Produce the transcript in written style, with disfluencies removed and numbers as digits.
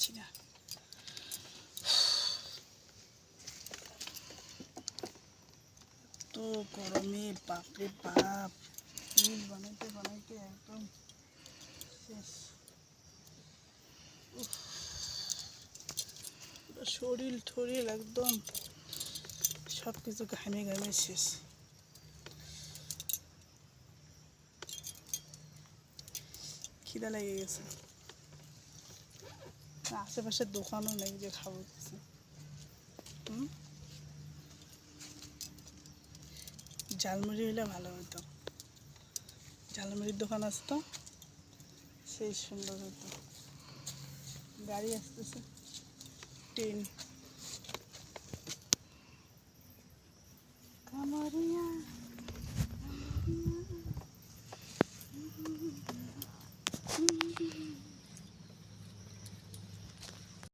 পারছি না। তো গরমে বাপরে বাপ, রিল বানাইতে বানাইতে একদম শেষ। শরীর ঠরিল একদম সব কিছু ঘামে ঘামে শেষ। খিদা লেগে গেছে, আশেপাশের দোকানও নেই যে খাবো কিছু। ঝালমুড়ি হলে ভালো হতো, ঝালমুড়ির দোকান আসতো, সেই সুন্দর হতো। গাড়ি আসতেছে, ট্রেন। কামড়িয়া